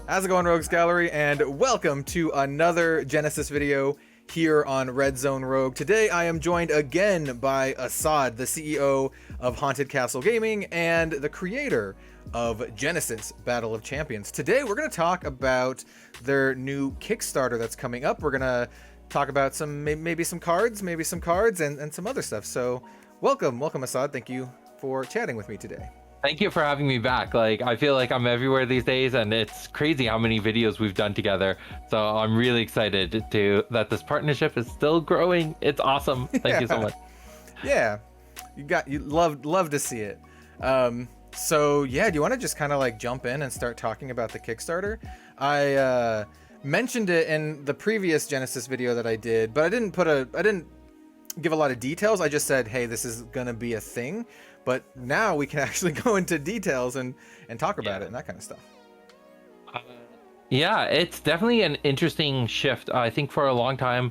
How's it going, Rogues Gallery? And welcome to another Genesis video here on Red Zone Rogue. Today I am joined again by Assad, the CEO of Haunted Castle Gaming and the creator of Genesis Battle of Champions. Today we're going to talk about their new Kickstarter that's coming up. We're going to talk about maybe some cards and some other stuff. So welcome Assad. Thank you for chatting with me today. Thank you for having me back. I feel like I'm everywhere these days, and it's crazy how many videos we've done together. So I'm really excited that this partnership is still growing. It's awesome. Thank you so much. Yeah, you love to see it. So yeah, do you want to just kind of like jump in and start talking about the Kickstarter? I mentioned it in the previous Genesis video that I did, but I didn't give a lot of details. I just said, hey, this is gonna be a thing. But now we can actually go into details and talk about it and that kind of stuff. Yeah, it's definitely an interesting shift. I think for a long time,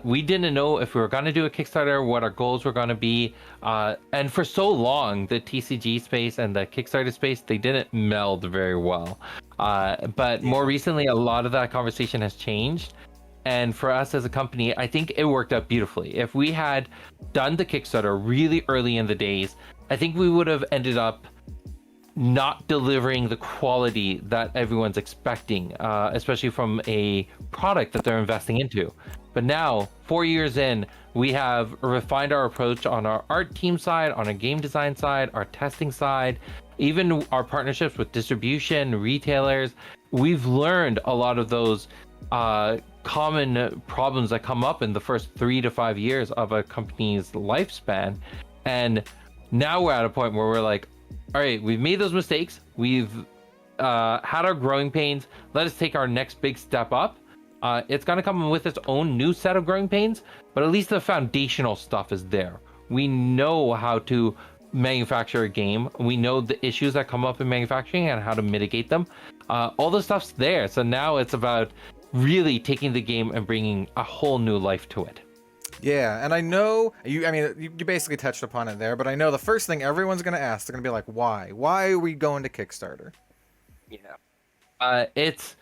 we didn't know if we were going to do a Kickstarter, what our goals were going to be. And for so long, the TCG space and the Kickstarter space, they didn't meld very well. But more recently, a lot of that conversation has changed. And for us as a company, I think it worked out beautifully. If we had done the Kickstarter really early in the days, I think we would have ended up not delivering the quality that everyone's expecting, especially from a product that they're investing into. But now, 4 years in, we have refined our approach on our art team side, on our game design side, our testing side, even our partnerships with distribution, retailers. We've learned a lot of those common problems that come up in the first 3 to 5 years of a company's lifespan. And now we're at a point where we're like, all right, we've made those mistakes. We've had our growing pains. Let us take our next big step up. It's going to come with its own new set of growing pains, but at least the foundational stuff is there. We know how to manufacture a game. We know the issues that come up in manufacturing and how to mitigate them. All the stuff's there. So now it's about really taking the game and bringing a whole new life to it. Yeah, and I know you basically touched upon it there, but I know the first thing everyone's going to ask, they're going to be like, why are we going to Kickstarter? Yeah, it's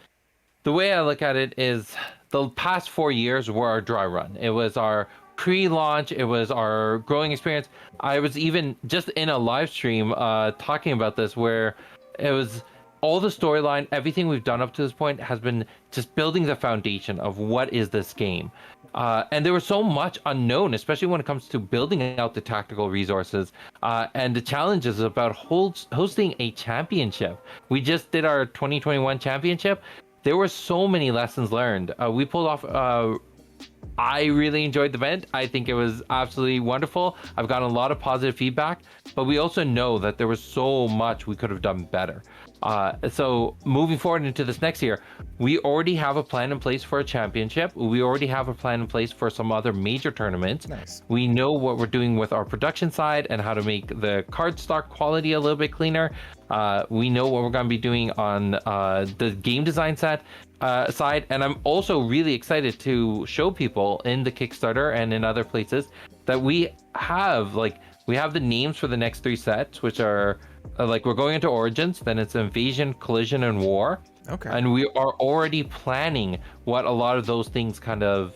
the way I look at it is the past 4 years were our dry run. It was our pre-launch, it was our growing experience. I was even just in a live stream talking about this, where it was all the storyline, everything we've done up to this point has been just building the foundation of what is this game. And there was so much unknown, especially when it comes to building out the tactical resources and the challenges about hosting a championship. We just did our 2021 championship. There were so many lessons learned. We pulled off I really enjoyed the event. I think it was absolutely wonderful. I've gotten a lot of positive feedback, but we also know that there was so much we could have done better. So moving forward into this next year, we already have a plan in place for a championship. We already have a plan in place for some other major tournaments. Nice. We know what we're doing with our production side and how to make the card stock quality a little bit cleaner. We know what we're going to be doing on the game design side. And I'm also really excited to show people in the Kickstarter and in other places that we have the names for the next 3 sets, which are we're going into Origins, then it's Invasion, Collision, and War. Okay. And we are already planning what a lot of those things kind of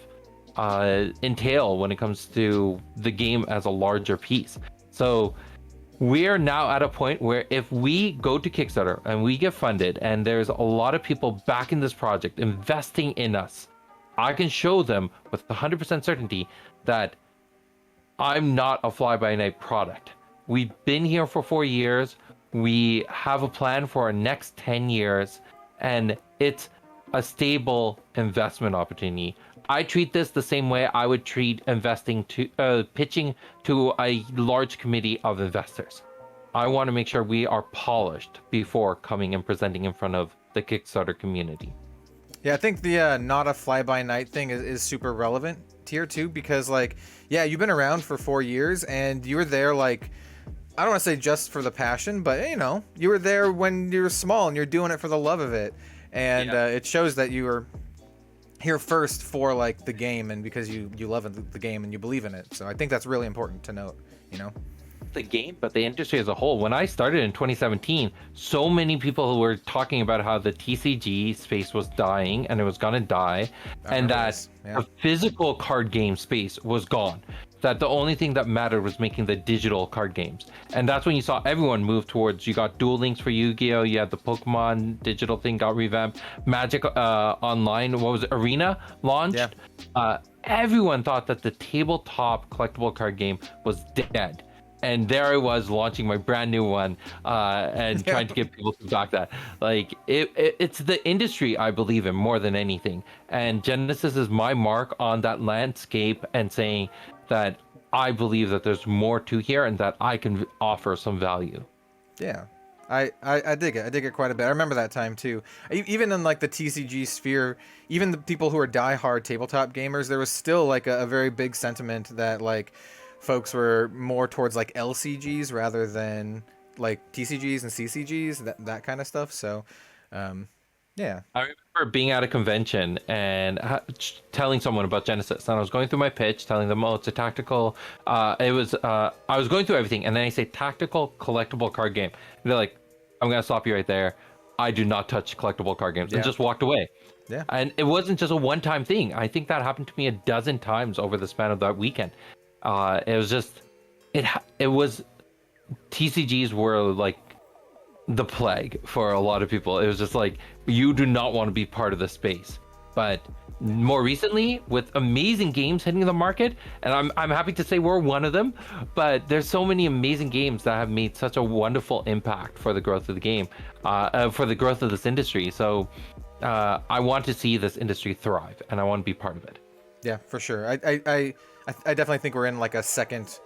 entail when it comes to the game as a larger piece. So we are now at a point where if we go to Kickstarter and we get funded and there's a lot of people backing this project, investing in us, I can show them with 100% certainty that I'm not a fly-by-night product. We've been here for 4 years. We have a plan for our next 10 years, and it's a stable investment opportunity. I treat this the same way I would treat pitching to a large committee of investors. I want to make sure we are polished before coming and presenting in front of the Kickstarter community. Yeah, I think the not a fly-by-night thing is super relevant here too, because you've been around for 4 years and you were there I don't want to say just for the passion, but you were there when you were small and you're doing it for the love of it. And it shows that you were here first for the game and because you love the game and you believe in it. So I think that's really important to note, the game, but the industry as a whole. When I started in 2017, so many people were talking about how the TCG space was dying and it was gonna die, and that the physical card game space was gone. That the only thing that mattered was making the digital card games. And that's when you saw everyone move towards, you got Duel Links for Yu-Gi-Oh! You had the Pokemon digital thing got revamped. Magic Online, what was it, Arena launched. Everyone thought that the tabletop collectible card game was dead. And there I was launching my brand new one and trying to get people to back that. Like, it's the industry I believe in more than anything. And Genesis is my mark on that landscape and saying that I believe that there's more to here and that I can offer some value. Yeah, I dig it. I dig it quite a bit. I remember that time too. Even in like the TCG sphere, even the people who are diehard tabletop gamers, there was still like a very big sentiment that like folks were more towards like LCGs rather than like TCGs and CCGs, that kind of stuff. So, yeah. I remember being at a convention and telling someone about Genesis, and I was going through my pitch, telling them, "Oh, it's a tactical." I was going through everything, and then I say tactical collectible card game. And they're like, "I'm gonna stop you right there. I do not touch collectible card games," and just walked away. Yeah. And it wasn't just a one-time thing. I think that happened to me a dozen times over the span of that weekend. It was just, it was, TCGs were like the plague for a lot of people. It was just like, you do not want to be part of the space. But more recently, with amazing games hitting the market, and I'm happy to say we're one of them, but there's so many amazing games that have made such a wonderful impact for the growth of the game, for the growth of this industry. So I want to see this industry thrive, and I want to be part of it. Yeah, for sure. I definitely think we're in like a second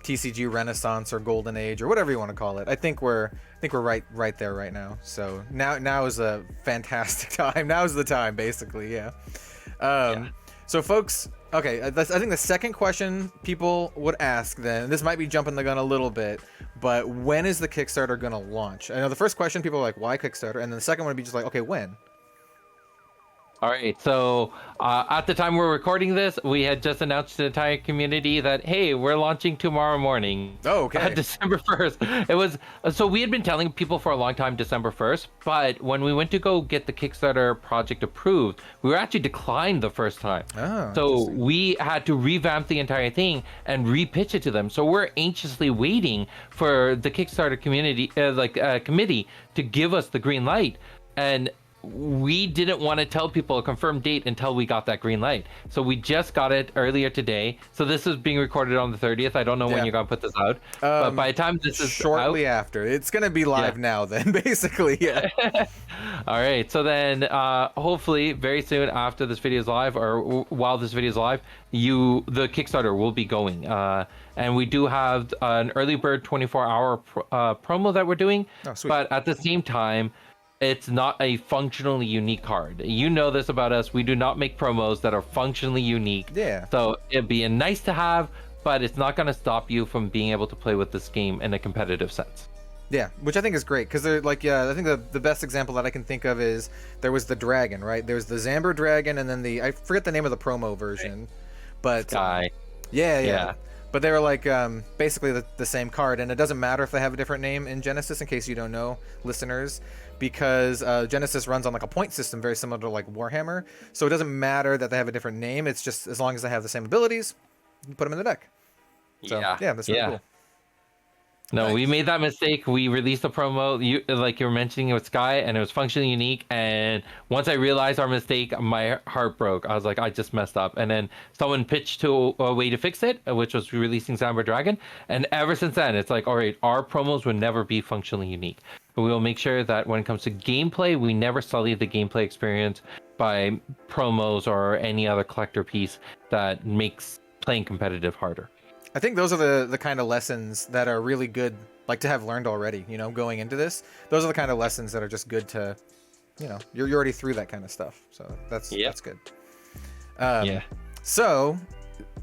TCG renaissance or golden age or whatever you want to call it. I think we're right there right now. So now is a fantastic time. Now is the time, basically. Yeah. So folks, okay, I think the second question people would ask then, this might be jumping the gun a little bit, but when is the Kickstarter going to launch? I know the first question people are like, why Kickstarter? And then the second one would be just like, okay, when? All right, so at the time we're recording this, we had just announced to the entire community that, hey, we're launching tomorrow morning. Oh, okay. December 1st. It was, so we had been telling people for a long time December 1st, but when we went to go get the Kickstarter project approved, we were actually declined the first time. Oh, so we had to revamp the entire thing and repitch it to them. So we're anxiously waiting for the Kickstarter community, committee to give us the green light. And we didn't want to tell people a confirmed date until we got that green light. So we just got it earlier today. So this is being recorded on the 30th. I don't know when you're going to put this out. But by the time this is shortly after, it's going to be live now then, basically. Yeah. All right. So then hopefully very soon after this video is live, or while this video is live, the Kickstarter will be going. And we do have an early bird 24-hour promo that we're doing. Oh, sweet. But at the same time, it's not a functionally unique card. You know this about us. We do not make promos that are functionally unique. Yeah. So it'd be a nice to have, but it's not going to stop you from being able to play with this game in a competitive sense. Yeah, which I think is great because they're like, I think the best example that I can think of is there was the dragon, right? There's the Zamber dragon, and then I forget the name of the promo version, but Sky. Yeah. But they were like basically the same card, and it doesn't matter if they have a different name in Genesis, in case you don't know, listeners, because Genesis runs on like a point system very similar to like Warhammer, so it doesn't matter that they have a different name. It's just as long as they have the same abilities, you put them in the deck. So yeah, that's really cool. No, nice. We made that mistake. We released a promo, like you were mentioning, with Sky, and it was functionally unique. And once I realized our mistake, my heart broke. I was like, I just messed up. And then someone pitched to a way to fix it, which was releasing Zamber Dragon. And ever since then, it's like, all right, our promos will never be functionally unique. But we will make sure that when it comes to gameplay, we never sully the gameplay experience by promos or any other collector piece that makes playing competitive harder. I think those are the kind of lessons that are really good, like to have learned already, going into this. Those are the kind of lessons that are just good to, you're already through that kind of stuff. So that's good. Yeah. So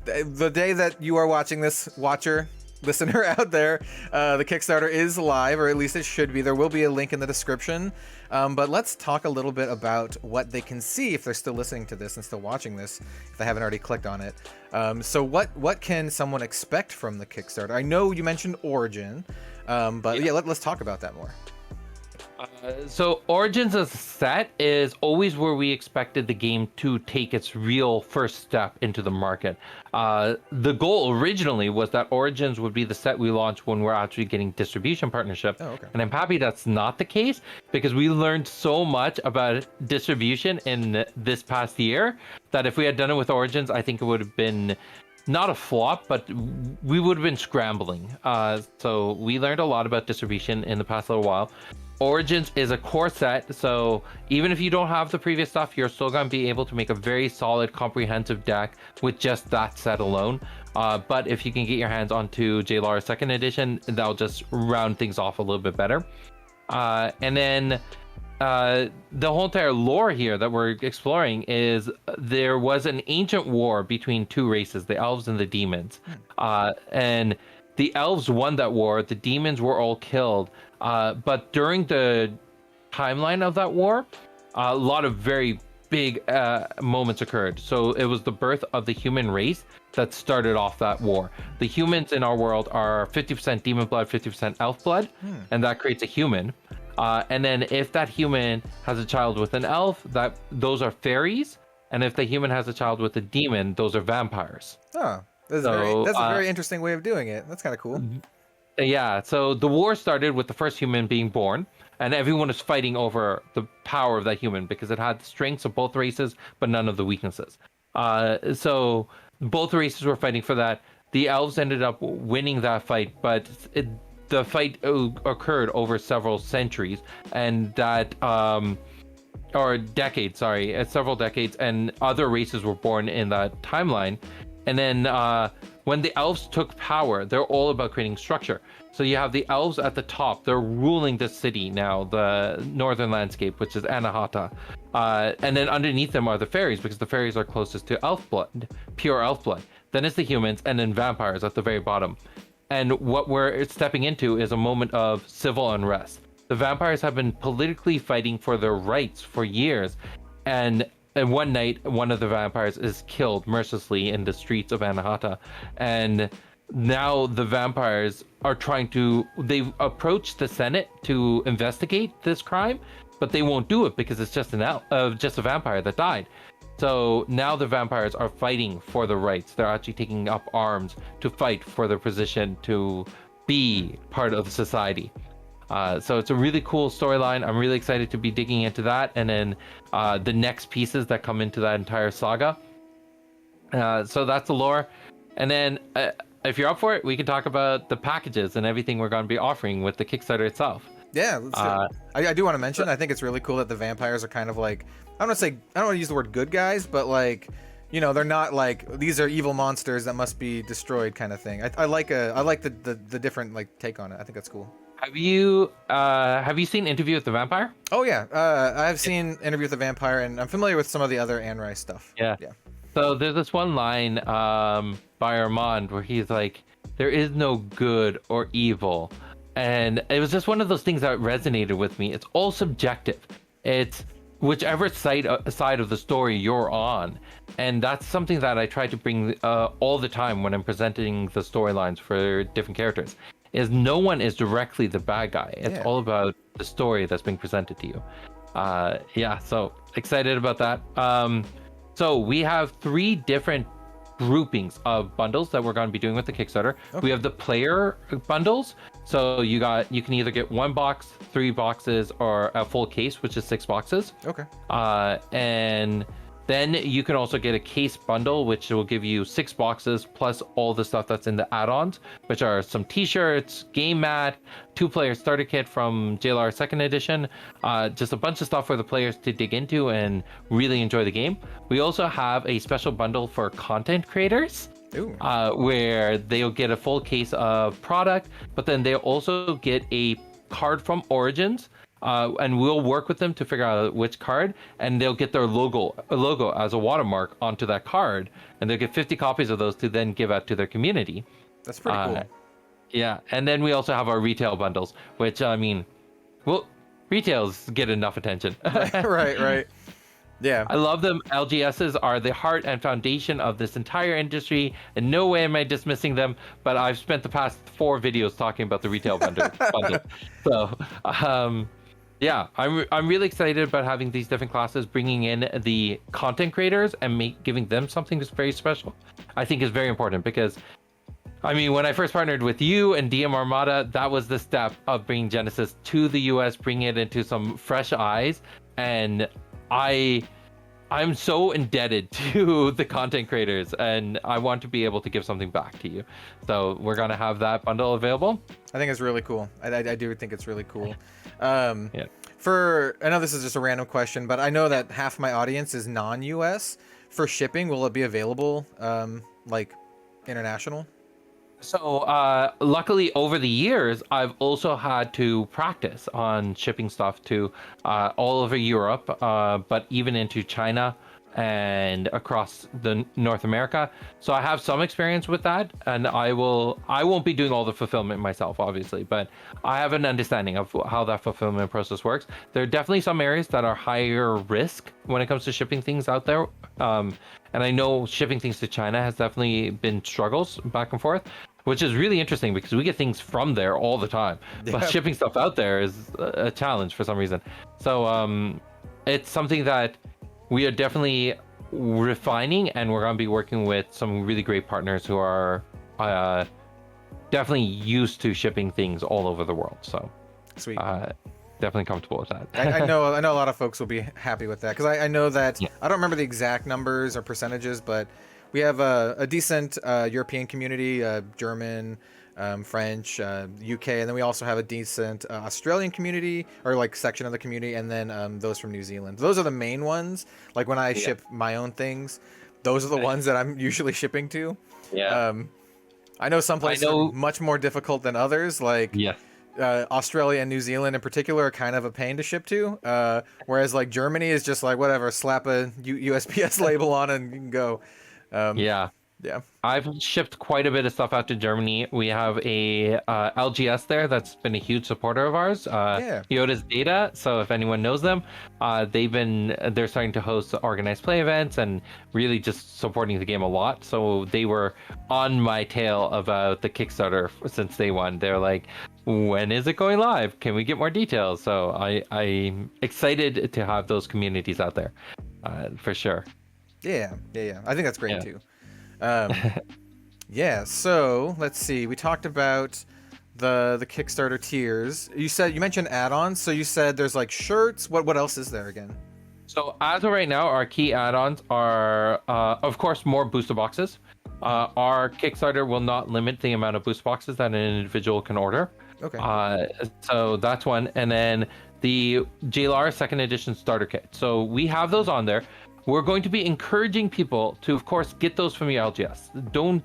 the day that you are watching this, watcher, listener out there, the Kickstarter is live, or at least it should be. There will be a link in the description. But let's talk a little bit about what they can see if they're still listening to this and still watching this, if they haven't already clicked on it. So what can someone expect from the Kickstarter? I know you mentioned Origin, but yeah, let's talk about that more. So Origins as a set is always where we expected the game to take its real first step into the market. The goal originally was that Origins would be the set we launched when we're actually getting distribution partnership. Oh, okay. And I'm happy that's not the case, because we learned so much about distribution in this past year that if we had done it with Origins, I think it would have been not a flop, but we would have been scrambling. So we learned a lot about distribution in the past little while. Origins is a core set, so even if you don't have the previous stuff, you're still going to be able to make a very solid, comprehensive deck with just that set alone. But if you can get your hands onto JLAR's second edition, that'll just round things off a little bit better. And then the whole entire lore here that we're exploring is there was an ancient war between two races, the elves and the demons. And the elves won that war, the demons were all killed. But during the timeline of that war, a lot of very big moments occurred. So it was the birth of the human race that started off that war. The humans in our world are 50% demon blood, 50% elf blood, and that creates a human. And then if that human has a child with an elf, those are fairies. And if the human has a child with a demon, those are vampires. Oh, that's a very interesting way of doing it. That's kind of cool. Yeah, so the war started with the first human being born, and everyone was fighting over the power of that human because it had the strengths of both races, but none of the weaknesses. So both races were fighting for that. The elves ended up winning that fight, but the fight occurred over several centuries, and or decades, several decades, and other races were born in that timeline. And then when the elves took power, they're all about creating structure. So you have the elves at the top. They're ruling the city now, the northern landscape, which is Anahata. And then underneath them are the fairies, because the fairies are closest to elf blood, pure elf blood. Then it's the humans, and then vampires at the very bottom. And what we're stepping into is a moment of civil unrest. The vampires have been politically fighting for their rights for years. And one night, one of the vampires is killed mercilessly in the streets of Anahata. And now the vampires are they've approached the Senate to investigate this crime, but they won't do it because it's just just a vampire that died. So now the vampires are fighting for the rights. They're actually taking up arms to fight for their position to be part of society. So it's a really cool storyline. I'm really excited to be digging into that, and then the next pieces that come into that entire saga. So that's the lore. And then if you're up for it, we can talk about the packages and everything we're going to be offering with the Kickstarter itself. Yeah, let's do it. I do want to mention, I think it's really cool that the vampires are kind of like, I don't want to use the word good guys, but like, you know, they're not like, these are evil monsters that must be destroyed kind of thing. I like the different like take on it. I think that's cool. Have you seen Interview with the Vampire? Oh yeah, I've seen Interview with the Vampire, and I'm familiar with some of the other Anne Rice stuff. Yeah. So there's this one line by Armand where he's like, "There is no good or evil," and it was just one of those things that resonated with me. It's all subjective. It's whichever side of the story you're on, and that's something that I try to bring all the time when I'm presenting the storylines for different characters. Is no one is directly the bad guy. It's all about the story that's being presented to you. So excited about that. So we have 3 different groupings of bundles that we're going to be doing with the Kickstarter. Okay. We have the player bundles. So you can either get 1 box, 3 boxes, or a full case, which is 6 boxes. Okay. And then you can also get a case bundle, which will give you 6 boxes plus all the stuff that's in the add-ons, which are some t-shirts, game mat, 2-player starter kit from JLR second edition, just a bunch of stuff for the players to dig into and really enjoy the game. We also have a special bundle for content creators, where they'll get a full case of product, but then they'll also get a card from Origins. And we'll work with them to figure out which card, and they'll get their logo as a watermark onto that card, and they'll get 50 copies of those to then give out to their community. That's pretty cool. Yeah, and then we also have our retail bundles, which I mean, well, retails get enough attention. Right. Yeah. I love them. LGSs are the heart and foundation of this entire industry. In no way am I dismissing them, but I've spent the past 4 videos talking about the retail bundle. So, yeah, I'm really excited about having these different classes, bringing in the content creators and giving them something that's very special. I think is very important because, I mean, when I first partnered with you and DM Armada, that was the step of bringing Genesis to the US, bringing it into some fresh eyes, and I'm so indebted to the content creators, and I want to be able to give something back to you. So we're gonna have that bundle available. I think it's really cool. I do think it's really cool. Yeah. I know this is just a random question, but I know that half my audience is non-US. For shipping, will it be available, like international? So luckily over the years, I've also had to practice on shipping stuff to all over Europe, but even into China and across the North America. So I have some experience with that, and I won't be doing all the fulfillment myself, obviously, but I have an understanding of how that fulfillment process works. There are definitely some areas that are higher risk when it comes to shipping things out there. And I know shipping things to China has definitely been struggles back and forth, which is really interesting because we get things from there all the time. Yeah. But shipping stuff out there is a challenge for some reason. So it's something that we are definitely refining, and we're going to be working with some really great partners who are definitely used to shipping things all over the world. So Sweet. Definitely comfortable with that. I know a lot of folks will be happy with that, because I know that, Yeah. I don't remember the exact numbers or percentages, but we have a decent European community, German, French, UK, and then we also have a decent Australian community, or like section of the community, and then those from New Zealand. Those are the main ones. Like when I ship my own things, those are the ones that I'm usually shipping to. Yeah. I know some places are much more difficult than others. Like Australia and New Zealand in particular are kind of a pain to ship to. Whereas like Germany is just like whatever, slap a USPS label on and you can go. Yeah. I've shipped quite a bit of stuff out to Germany. We have a LGS there that's been a huge supporter of ours. Yoda's Data. So if anyone knows them, they're starting to host organized play events and really just supporting the game a lot. So they were on my tail about the Kickstarter since day one. They're like, when is it going live? Can we get more details? So I'm excited to have those communities out there, for sure. Yeah. I think that's great too. So let's see. We talked about the Kickstarter tiers. You mentioned add-ons. So you said there's like shirts. What else is there again? So as of right now, our key add-ons are, of course, more booster boxes. Our Kickstarter will not limit the amount of booster boxes that an individual can order. Okay. So that's one. And then the JLR second edition starter kit. So we have those on there. We're going to be encouraging people to, of course, get those from your LGS. Don't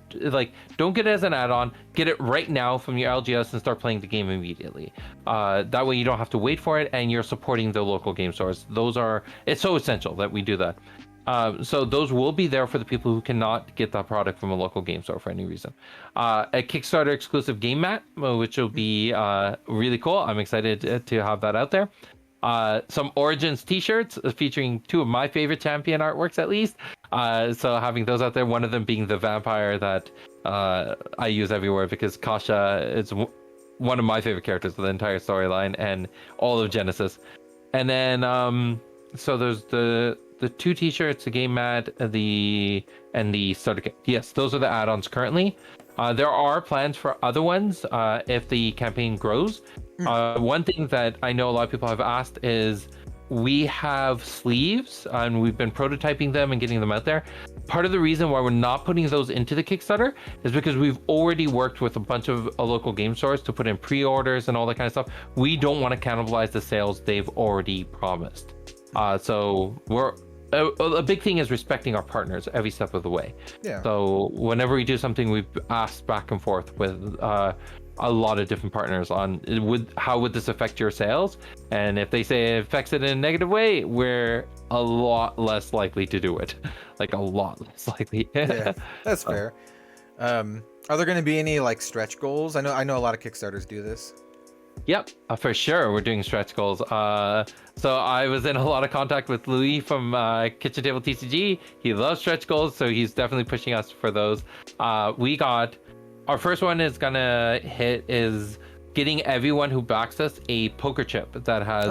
get it as an add-on. Get it right now from your LGS and start playing the game immediately. That way you don't have to wait for it, and you're supporting the local game stores. It's so essential that we do that. So those will be there for the people who cannot get that product from a local game store for any reason. A Kickstarter exclusive game mat, which will be really cool. I'm excited to have that out there. Some Origins t-shirts featuring 2 of my favorite champion artworks, at least. So having those out there, one of them being the vampire that I use everywhere because Kasha is one of my favorite characters of the entire storyline and all of Genesis. And then so there's the 2 t-shirts, the game mat, and the starter kit. Yes, those are the add-ons currently. There are plans for other ones if the campaign grows. One thing that I know a lot of people have asked is we have sleeves and we've been prototyping them and getting them out there. Part of the reason why we're not putting those into the Kickstarter is because we've already worked with a bunch of local game stores to put in pre-orders and all that kind of stuff. We don't want to cannibalize the sales they've already promised. So a big thing is respecting our partners every step of the way. Yeah. So whenever we do something, we've asked back and forth with a lot of different partners on how would this affect your sales, and if they say it affects it in a negative way, we're a lot less likely to do it. Like a lot less likely. Yeah, that's fair. Are there going to be any like stretch goals? I know a lot of Kickstarters do this. Yep, for sure. We're doing stretch goals. So I was in a lot of contact with Louis from Kitchen Table TCG. He loves stretch goals, so he's definitely pushing us for those. We got our first one is gonna hit is getting everyone who backs us a poker chip that has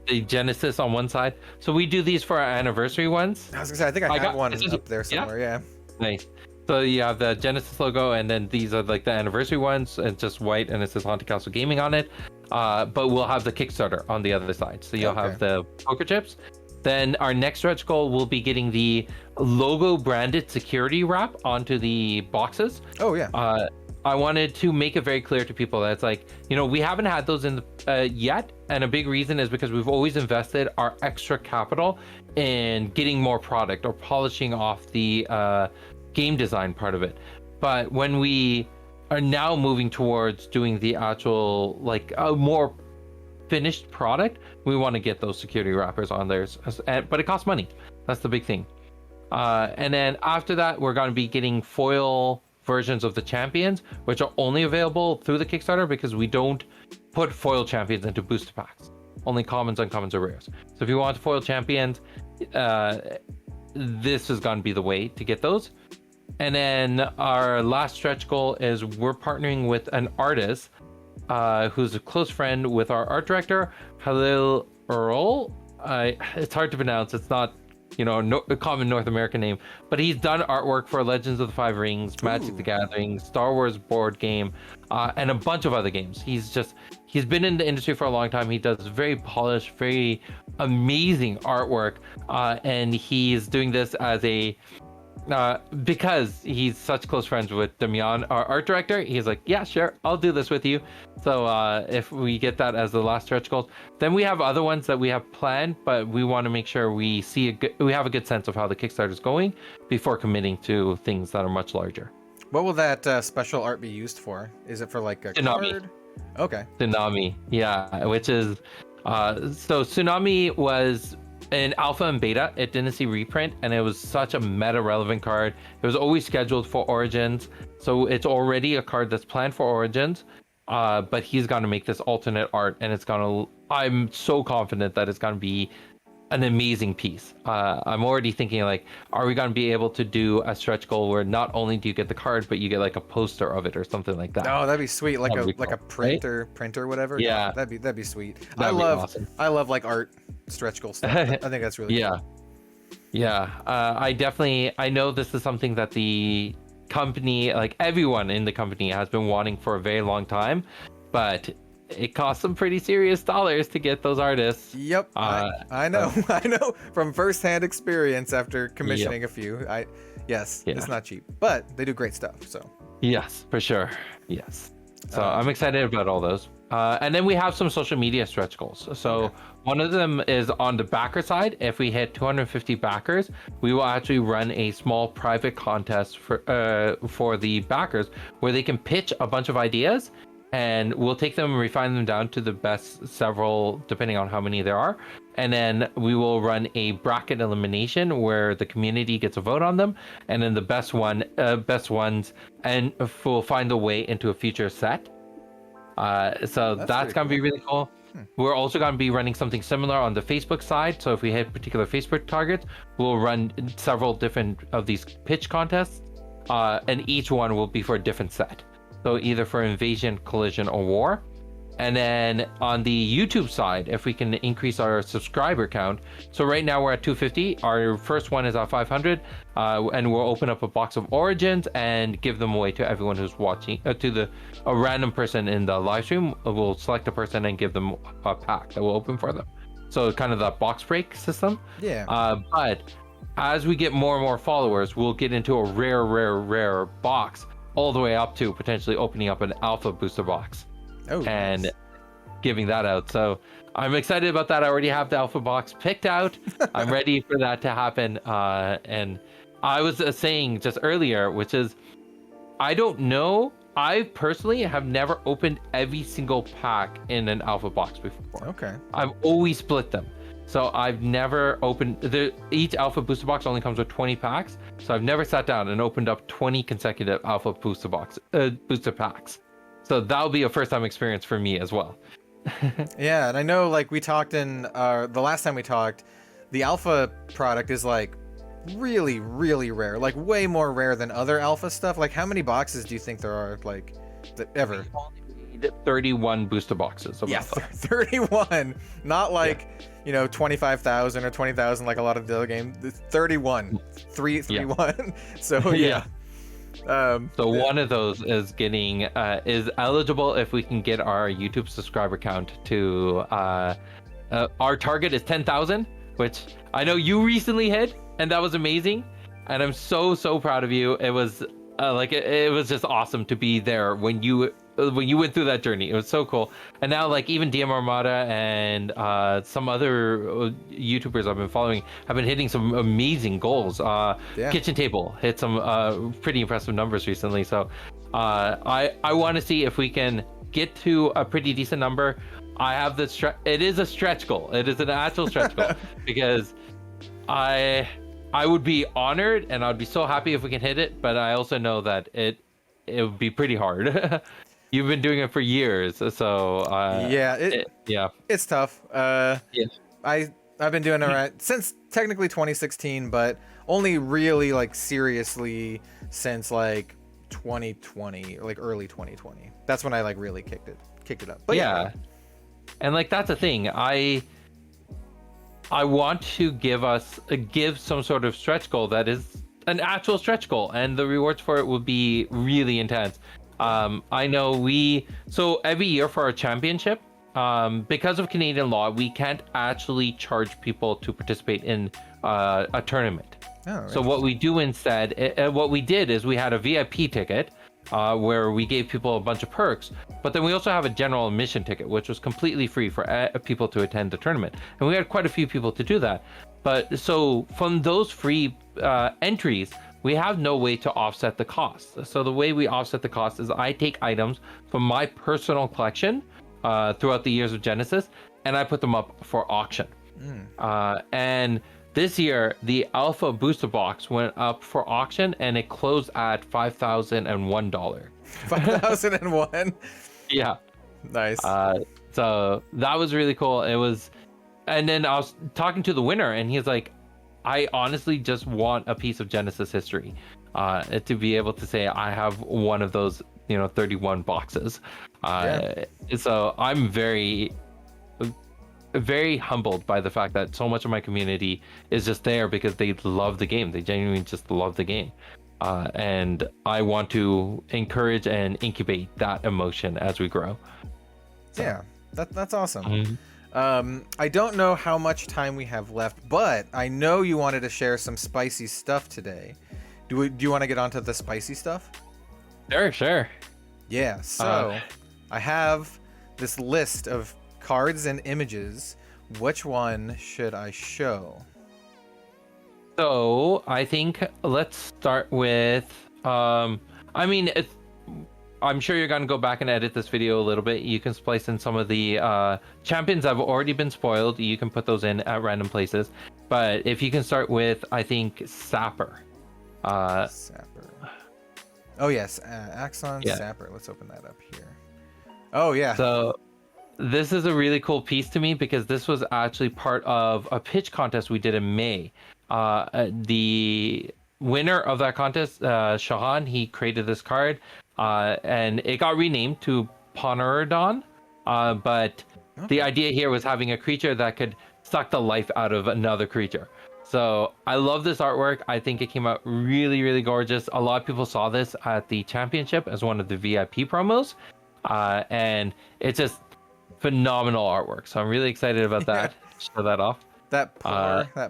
the Genesis on one side. So we do these for our anniversary ones. I was gonna say I think I have one up there somewhere. Yeah. Nice. So you have the Genesis logo, and then these are like the anniversary ones, and just white, and it says Haunted Castle Gaming on it. But we'll have the Kickstarter on the other side. So you'll have the poker chips. Then our next stretch goal will be getting the logo branded security wrap onto the boxes. Oh yeah. I wanted to make it very clear to people that it's like, we haven't had those in the yet, and a big reason is because we've always invested our extra capital in getting more product or polishing off the game design part of it. But when we are now moving towards doing the actual like a more finished product, we want to get those security wrappers on there, but it costs money. That's the big thing. And then after that, we're going to be getting foil versions of the champions, which are only available through the Kickstarter because we don't put foil champions into booster packs. Only commons, uncommons, or rares. So if you want foil champions, this is going to be the way to get those. And then our last stretch goal is we're partnering with an artist who's a close friend with our art director, Halil Earl. It's hard to pronounce. It's not, a common North American name, but he's done artwork for Legends of the Five Rings, Magic the Gathering, Star Wars board game, and a bunch of other games. He's been in the industry for a long time. He does very polished, very amazing artwork, and he's doing this as a because he's such close friends with Damian, our art director. He's like, yeah, sure, I'll do this with you. So if we get that as the last stretch goals, then we have other ones that we have planned, but we want to make sure we have a good sense of how the Kickstarter is going before committing to things that are much larger. What will that special art be used for? Is it for like a card? Okay. Tsunami, yeah, which is so Tsunami was in alpha and beta. It didn't see reprint, and it was such a meta relevant card. It was always scheduled for Origins, so it's already a card that's planned for Origins, but he's going to make this alternate art, and I'm so confident that it's going to be an amazing piece. I'm already thinking like, are we going to be able to do a stretch goal where not only do you get the card, but you get like a poster of it or something like that? Oh, that'd be sweet. Like a printer, right? Printer, whatever. Yeah, that'd be sweet. I love like art stretch goal stuff. I think that's really cool. Yeah. I know this is something that the company, like everyone in the company, has been wanting for a very long time, but it costs some pretty serious dollars to get those artists. Yep, I know. I know from firsthand experience after commissioning a few. It's not cheap, but they do great stuff. So yes, for sure. Yes. So I'm excited about all those. And then we have some social media stretch goals. So one of them is on the backer side. If we hit 250 backers, we will actually run a small private contest for the backers where they can pitch a bunch of ideas, and we'll take them and refine them down to the best several, depending on how many there are. And then we will run a bracket elimination where the community gets a vote on them, and then the best ones, and we'll find a way into a future set. So that's going to be really cool. We're also going to be running something similar on the Facebook side. So if we hit particular Facebook targets, we'll run several different of these pitch contests, and each one will be for a different set. So either for invasion, collision, or war. And then on the YouTube side, if we can increase our subscriber count. So right now we're at 250. Our first one is at 500. And we'll open up a box of Origins and give them away to everyone who's watching, a random person in the live stream. We'll select a person and give them a pack that we'll open for them. So kind of that box break system. Yeah. But as we get more and more followers, we'll get into a rare box, all the way up to potentially opening up an alpha booster box and giving that out. So I'm excited about that. I already have the alpha box picked out. I'm ready for that to happen. And I was saying just earlier, which is, I don't know. I personally have never opened every single pack in an alpha box before. Okay. I've always split them. So I've never opened each alpha booster box only comes with 20 packs. So I've never sat down and opened up 20 consecutive alpha booster packs. So that'll be a first time experience for me as well. Yeah, and I know like we talked in the last time we talked, the alpha product is like really, really rare, like way more rare than other alpha stuff. Like how many boxes do you think there are like ever? 31 booster boxes of Yeah, alpha. 31. Not like, 25,000 or 20,000 like a lot of the other games. 31. 331. So yeah. One of those is getting is eligible if we can get our YouTube subscriber count to our target is 10,000, which I know you recently hit, and that was amazing, and I'm so proud of you. It was it was just awesome to be there when you went through that journey. It was so cool. And now like even DM Armada and some other YouTubers I've been following have been hitting some amazing goals. Kitchen Table hit some pretty impressive numbers recently. So I want to see if we can get to a pretty decent number. I have this it is a stretch goal. It is an actual stretch goal because I would be honored and I'd be so happy if we can hit it, but I also know that it would be pretty hard. You've been doing it for years, so it's tough. I've been doing it since technically 2016, but only really like seriously since like 2020, like early 2020. That's when I like really kicked it up. But yeah. And like that's the thing. I want to give some sort of stretch goal that is an actual stretch goal, and the rewards for it will be really intense. I know so every year for our championship, because of Canadian law, we can't actually charge people to participate in a tournament. Oh, so what we do instead, what we did is we had a VIP ticket where we gave people a bunch of perks, but then we also have a general admission ticket, which was completely free for people to attend the tournament. And we had quite a few people to do that. But so from those free entries, we have no way to offset the cost. So the way we offset the cost is I take items from my personal collection throughout the years of Genesis, and I put them up for auction. And this year, the Alpha Booster Box went up for auction, and it closed at $5,001. 5,001? Yeah. Nice. So that was really cool. It was, and then I was talking to the winner, and he's like, I honestly just want a piece of Genesis history to be able to say I have one of those, 31 boxes. So I'm very, very humbled by the fact that so much of my community is just there because they love the game. They genuinely just love the game. And I want to encourage and incubate that emotion as we grow. So. Yeah, that's awesome. Mm-hmm. I don't know how much time we have left, but I know you wanted to share some spicy stuff today. Do you want to get onto the spicy stuff? Sure. Yeah, so I have this list of cards and images. Which one should I show? So I think let's start with, I'm sure you're going to go back and edit this video a little bit. You can splice in some of the champions that have already been spoiled. You can put those in at random places. But if you can start with, I think, Sapper. Sapper. Oh, yes. Axon Sapper. Let's open that up here. Oh, yeah. So this is a really cool piece to me because this was actually part of a pitch contest we did in May. The winner of that contest, Shahan, he created this card. And it got renamed to Poneradon, but the idea here was having a creature that could suck the life out of another creature. So I love this artwork. I think it came out really, really gorgeous. A lot of people saw this at the championship as one of the VIP promos, and it's just phenomenal artwork. So I'm really excited about that. Show that off. That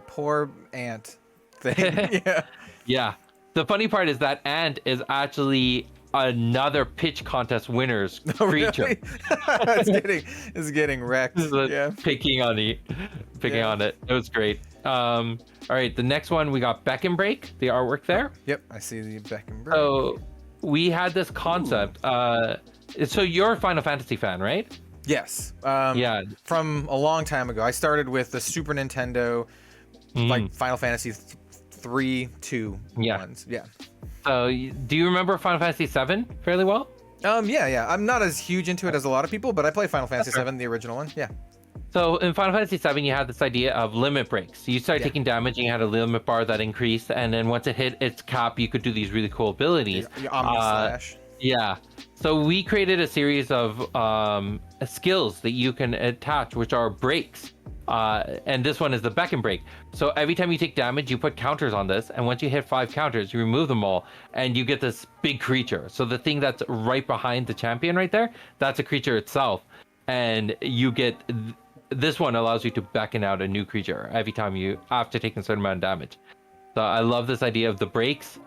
poor ant thing. Yeah. The funny part is that ant is actually another pitch contest winner's creature. Really? it's getting wrecked. Picking on it. It was great. All right, the next one we got Beck and Break, the artwork there. Yep, I see the Beck and Break. So we had this concept. So you're a Final Fantasy fan, right? Yes. Yeah. From a long time ago. I started with the Super Nintendo, like Final Fantasy 3, 2 ones. Yeah. So, do you remember Final Fantasy VII fairly well? Yeah. I'm not as huge into it as a lot of people, but I play Final Fantasy VII, the original one. Yeah. So in Final Fantasy VII, you had this idea of limit breaks. So you started taking damage, and you had a limit bar that increased, and then once it hit its cap, you could do these really cool abilities. Your Omni Slash. Yeah. So we created a series of skills that you can attach, which are breaks. And this one is the beck and break. So every time you take damage, you put counters on this, and once you hit 5 counters, you remove them all, and you get this big creature. So the thing that's right behind the champion right there, that's a creature itself, and you get this one allows you to beckon out a new creature every time you after taking a certain amount of damage. So I love this idea of the breaks.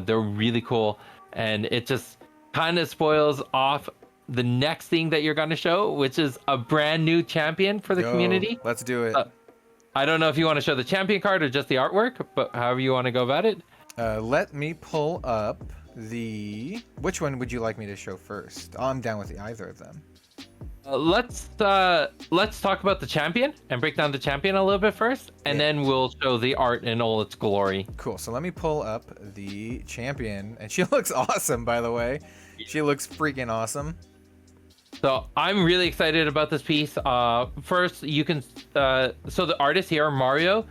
They're really cool, and it just kind of spoils off the next thing that you're going to show, which is a brand new champion for the community. Let's do it. I don't know if you want to show the champion card or just the artwork, but however you want to go about it. Let me pull up the... Which one would you like me to show first? I'm down with either of them. Let's talk about the champion and break down the champion a little bit first, and then we'll show the art in all its glory. Cool. So let me pull up the champion, and she looks awesome, by the way. She looks freaking awesome. So I'm really excited about this piece. First, you can so the artist here, Mario,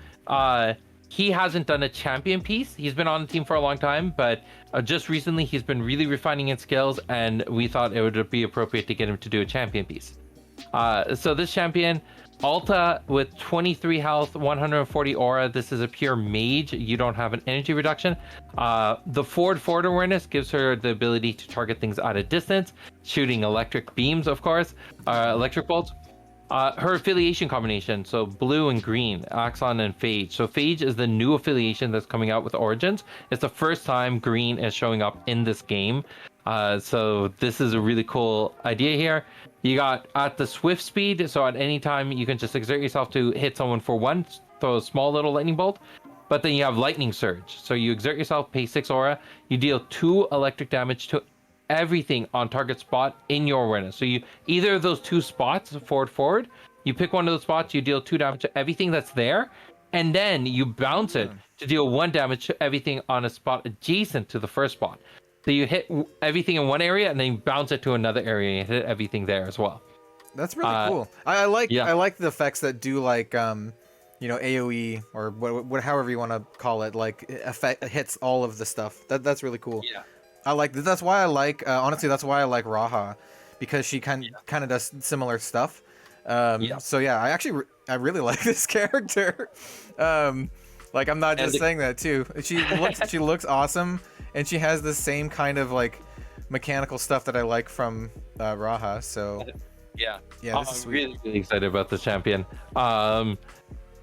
he hasn't done a champion piece. He's been on the team for a long time, but just recently he's been really refining his skills, and we thought it would be appropriate to get him to do a champion piece. So this champion, Alta with 23 health, 140 aura. This is a pure mage. You don't have an energy reduction. The forward awareness gives her the ability to target things at a distance, shooting electric beams, of course, electric bolts. Her affiliation combination, so blue and green, Axon and Phage. So Phage is the new affiliation that's coming out with Origins. It's the first time green is showing up in this game. So this is a really cool idea here. You got at the swift speed, so at any time you can just exert yourself to hit someone for one, throw a small little lightning bolt. But then you have lightning surge. So you exert yourself, pay 6 aura, you deal 2 electric damage to everything on target spot in your awareness. So you either of those 2 spots, forward, you pick one of those spots, you deal 2 damage to everything that's there, and then you bounce it to deal 1 damage to everything on a spot adjacent to the first spot. So you hit everything in one area, and then you bounce it to another area and hit everything there as well. That's really cool. I like the effects that do like AoE or what however you want to call it, like effect hits all of the stuff. That's really cool. Yeah. I like that's why I like honestly that's why I like Raha, because she kind of does similar stuff. So yeah, I really like this character. Like I'm not just saying that too. She looks awesome, and she has the same kind of like mechanical stuff that I like from Raha. So yeah, this is sweet. Really excited about the champion.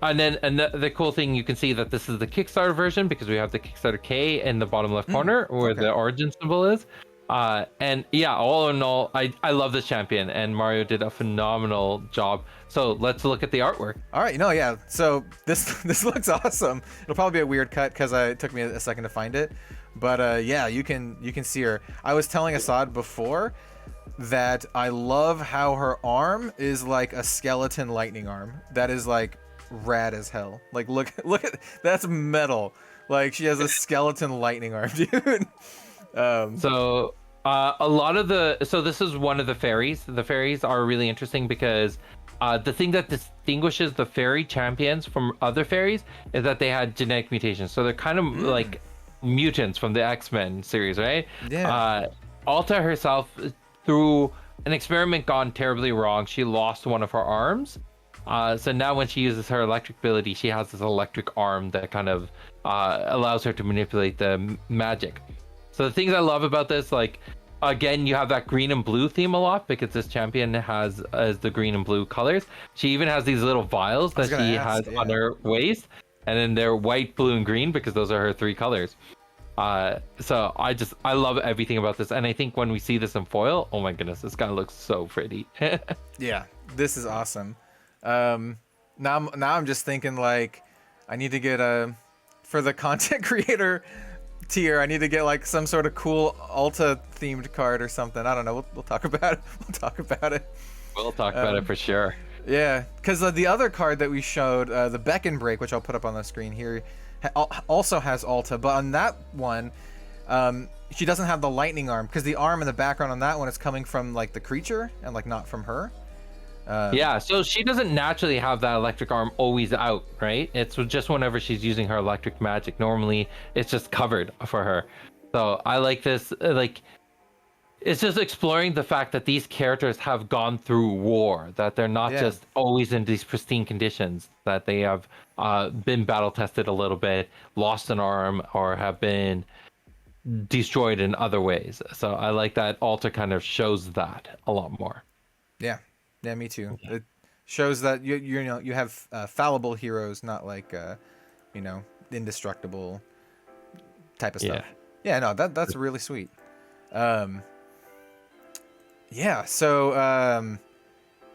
And then the cool thing, you can see that this is the Kickstarter version, because we have the Kickstarter K in the bottom left corner where the origin symbol is. And yeah, all in all, I love this champion, and Mario did a phenomenal job. So let's look at the artwork. All right, so this looks awesome. It'll probably be a weird cut because it took me a second to find it, but you can see her. I was telling Assad before that I love how her arm is like a skeleton lightning arm. That is like rad as hell. Like look at that's metal. Like she has a skeleton lightning arm, dude. So this is one of the fairies. The fairies are really interesting because the thing that distinguishes the fairy champions from other fairies is that they had genetic mutations. So they're kind of like mutants from the X-Men series, right? Yeah. Alta herself, through an experiment gone terribly wrong, she lost one of her arms. So now when she uses her electric ability, she has this electric arm that kind of allows her to manipulate the magic. So the things I love about this, like, again, you have that green and blue theme a lot, because this champion has the green and blue colors. She even has these little vials that she has on her waist, and then they're white, blue, and green, because those are her 3 colors. So I love everything about this, and I think when we see this in foil, oh my goodness, this guy looks so pretty. Yeah, this is awesome. Now I'm just thinking, like, I need to get for the content creator tier, I need to get like some sort of cool Alta themed card or something. I don't know. We'll talk about it. We'll talk about it for sure. Yeah, because the other card that we showed, the Beck and Break, which I'll put up on the screen here, also has Alta, but on that one, she doesn't have the lightning arm, because the arm in the background on that one is coming from like the creature and like not from her. Yeah, so she doesn't naturally have that electric arm always out, right? It's just whenever she's using her electric magic. Normally, it's just covered for her. So I like this, like, it's just exploring the fact that these characters have gone through war, that they're not just always in these pristine conditions, that they have been battle tested a little bit, lost an arm, or have been destroyed in other ways. So I like that Alta kind of shows that a lot more. Yeah, me too. Yeah. It shows that you have fallible heroes, not like indestructible type of stuff. Yeah, no, that's really sweet. Yeah, so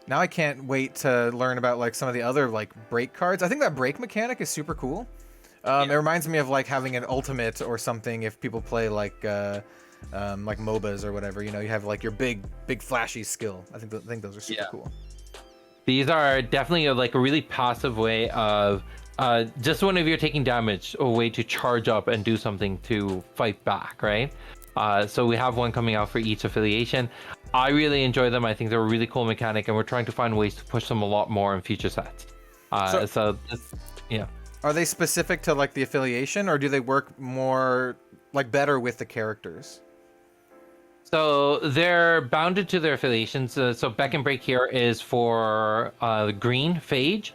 now I can't wait to learn about like some of the other like break cards. I think that break mechanic is super cool. It reminds me of like having an ultimate or something if people play like MOBAs or whatever. You have like your big flashy skill. I think those are super cool. These are definitely like a really passive way of just whenever you're taking damage, a way to charge up and do something to fight back, right? So we have one coming out for each affiliation. I really enjoy them. I think they're a really cool mechanic, and we're trying to find ways to push them a lot more in future sets. Are they specific to like the affiliation, or do they work more like better with the characters? So they're bounded to their affiliations. So Beck and Break here is for green Phage.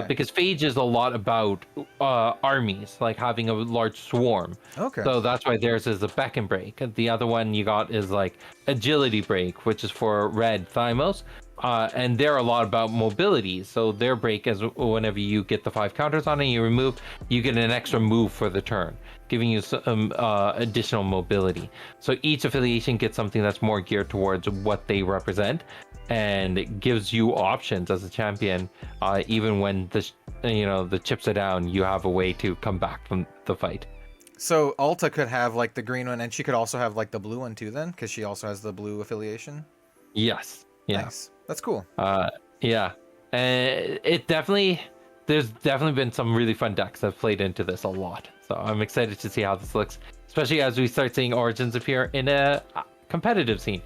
Because Phage is a lot about armies, like having a large swarm. Okay. So that's why theirs is a Beck and Break. The other one you got is like Agility Break, which is for red Thymos. And they're a lot about mobility. So their break is whenever you get the 5 counters on it, you remove, you get an extra move for the turn, giving you some additional mobility. So each affiliation gets something that's more geared towards what they represent, and it gives you options as a champion. Even when the chips are down, you have a way to come back from the fight. So Alta could have like the green one, and she could also have like the blue one too, then, because she also has the blue affiliation. Yes. Yeah. Nice. That's cool. Yeah. And there's definitely been some really fun decks that have played into this a lot. So I'm excited to see how this looks, especially as we start seeing Origins appear in a competitive scene.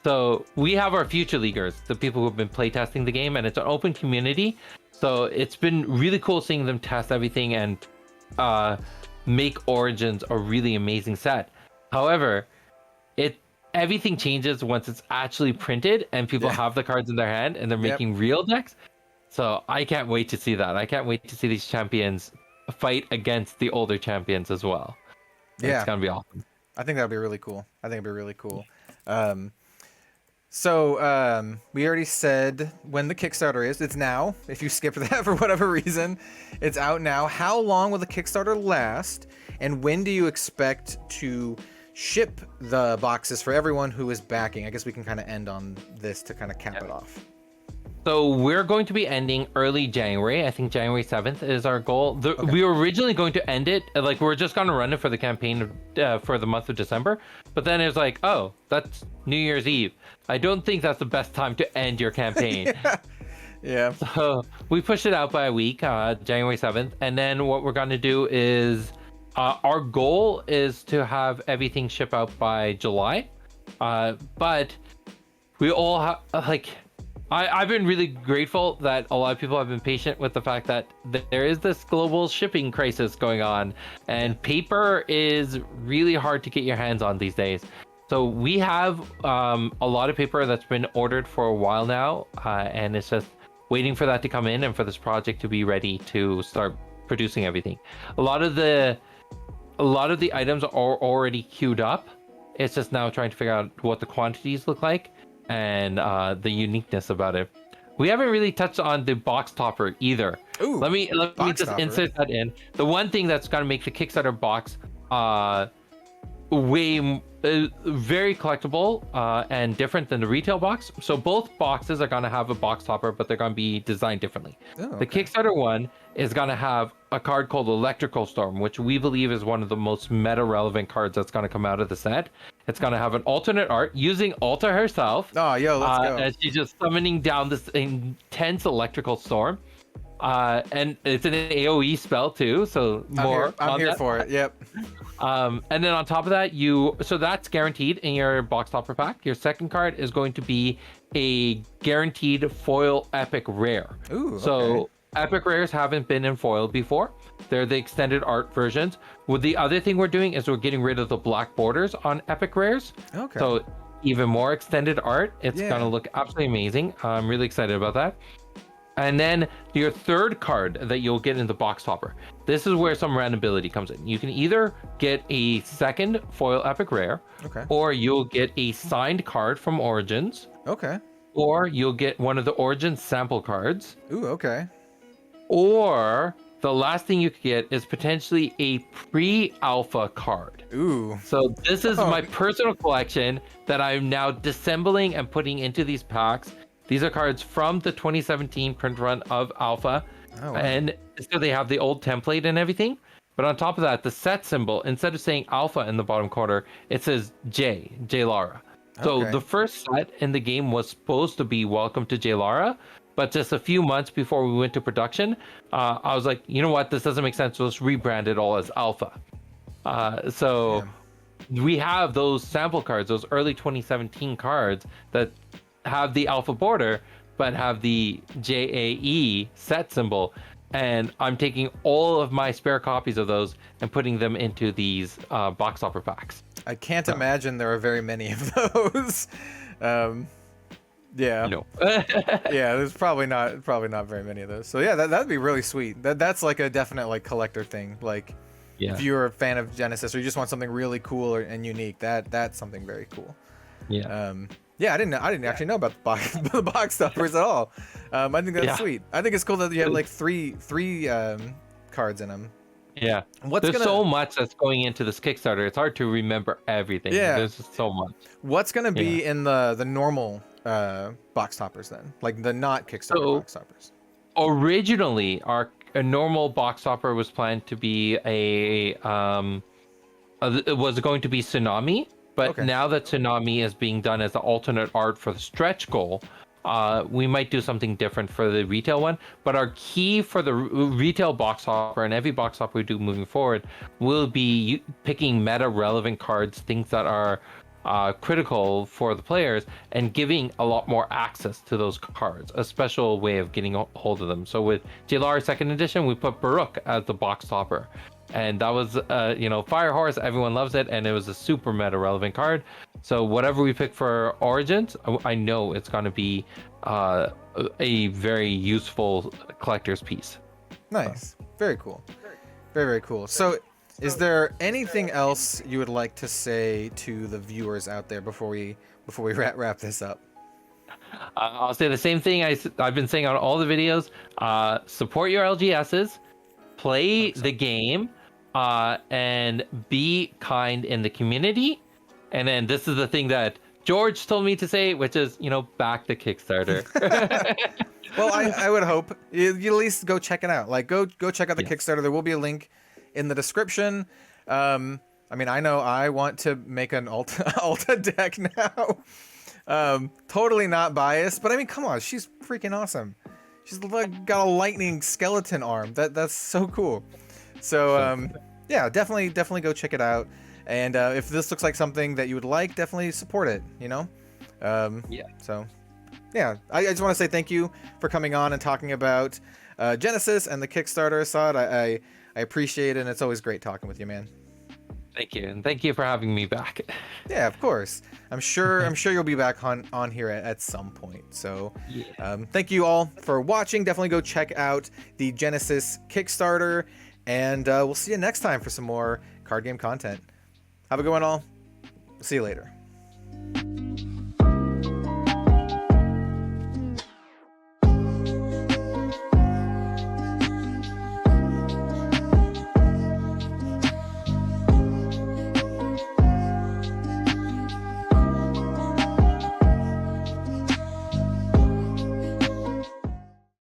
So we have our future leaguers, the people who have been playtesting the game, and it's an open community. So it's been really cool seeing them test everything and make Origins a really amazing set. However, everything changes once it's actually printed and people have the cards in their hand and they're making real decks. So I can't wait to see that. I can't wait to see these champions fight against the older champions as well. Yeah. It's going to be awesome. I think that'd be really cool. So we already said when the Kickstarter is. It's now. If you skipped that for whatever reason, it's out now. How long will the Kickstarter last? And when do you expect to ship the boxes for everyone who is backing? I guess we can kind of end on this to kind of cap it off. So we're going to be ending early January. I think January 7th is our goal. We were originally going to end it, like we're just going to run it for the campaign for the month of December. But then it was like, oh, that's New Year's Eve. I don't think that's the best time to end your campaign. Yeah. So we pushed it out by a week, January 7th. And then what we're going to do is our goal is to have everything ship out by July. But we all have, I've been really grateful that a lot of people have been patient with the fact that there is this global shipping crisis going on, and paper is really hard to get your hands on these days. So we have a lot of paper that's been ordered for a while now, and it's just waiting for that to come in and for this project to be ready to start producing everything. A lot of the items are already queued up. It's just now trying to figure out what the quantities look like and the uniqueness about it. We haven't really touched on the box topper either. Ooh, let me just insert that in. The one thing that's going to make the Kickstarter box very collectible and different than the retail box. So both boxes are going to have a box topper, but they're going to be designed differently. The Kickstarter one is going to have a card called Electrical Storm, which we believe is one of the most meta relevant cards that's going to come out of the set. It's going to have an alternate art using Alta herself. Oh, yo, let's go. And she's just summoning down this intense electrical storm. And it's an AoE spell too, so more. I'm here for it. Yep. And then on top of that, so that's guaranteed in your box topper pack. Your second card is going to be a guaranteed foil epic rare. Ooh. So Okay. epic rares haven't been in foil before. They're the extended art versions. Well, the other thing we're doing is we're getting rid of the black borders on epic rares. Okay. So even more extended art. It's Yeah. gonna look absolutely amazing. I'm really excited about that. And then your third card that you'll get in the box topper. This is where some randomability comes in. You can either get a second foil epic rare, Okay. or you'll get a signed card from Origins, Okay. or you'll get one of the Origins sample cards, Ooh. Okay. or the last thing you could get is potentially a pre-alpha card. Ooh. So this is Oh. my personal collection that I'm now disassembling and putting into these packs. These are cards from the 2017 print run of Alpha. Oh, wow. And so they have the old template and everything. But on top of that, the set symbol, instead of saying Alpha in the bottom corner, it says J Lara. So Okay. the first set in the game was supposed to be Welcome to J Lara. But just a few months before we went to production, I was like, you know what? This doesn't make sense. Let's rebrand it all as Alpha. So we have those sample cards, those early 2017 cards that have the alpha border but have the JAE set symbol, and I'm taking all of my spare copies of those and putting them into these box topper packs. I can't imagine there are very many of those. Yeah. No. Yeah, there's probably not very many of those. So yeah, that'd be really sweet. That's like a definite like collector thing. Like Yeah. if you're a fan of Genesis or you just want something really cool and unique, that's something very cool. Yeah. Yeah, I didn't actually know about the box toppers at all. I think that's Yeah. sweet. I think it's cool that you have like three cards in them. Yeah. What's There's gonna so much that's going into this Kickstarter. It's hard to remember everything. Yeah. There's just so much. What's gonna be in the normal box toppers then? Like the not Kickstarter box toppers. Originally, a normal box topper was planned to be it was going to be Tsunami, but Okay. now that Tsunami is being done as the alternate art for the stretch goal, we might do something different for the retail one. But our key for the retail box topper and every box topper we do moving forward will be picking meta relevant cards, things that are critical for the players, and giving a lot more access to those cards, a special way of getting a hold of them. So with J-Lar second edition, we put Baruch as the box topper, and that was Fire Horse, everyone loves it, and it was a super meta relevant card. So whatever we pick for Origins, I know it's going to be a very useful collector's piece. Nice. Very cool. Very, very cool. So is there anything else you would like to say to the viewers out there before we wrap this up? I'll say the same thing I've been saying on all the videos. Support your LGSs, play the game, and be kind in the community. And then this is the thing that George told me to say, which is, back the Kickstarter. Well, I would hope you at least go check it out. Like go check out the Kickstarter. There will be a link in the description. I mean, I know I want to make an Alta deck now. Totally not biased, but I mean, come on, she's freaking awesome. She's like got a lightning skeleton arm. That's so cool. So yeah, definitely go check it out. And if this looks like something that you would like, definitely support it. Yeah. So yeah, I just want to say thank you for coming on and talking about Genesis and the Kickstarter, Assad. I appreciate it, and it's always great talking with you, man. Thank you, and thank you for having me back. Yeah, of course. I'm sure you'll be back on here at some point. So thank you all for watching. Definitely go check out the Genesis Kickstarter, and we'll see you next time for some more card game content. Have a good one, all. See you later.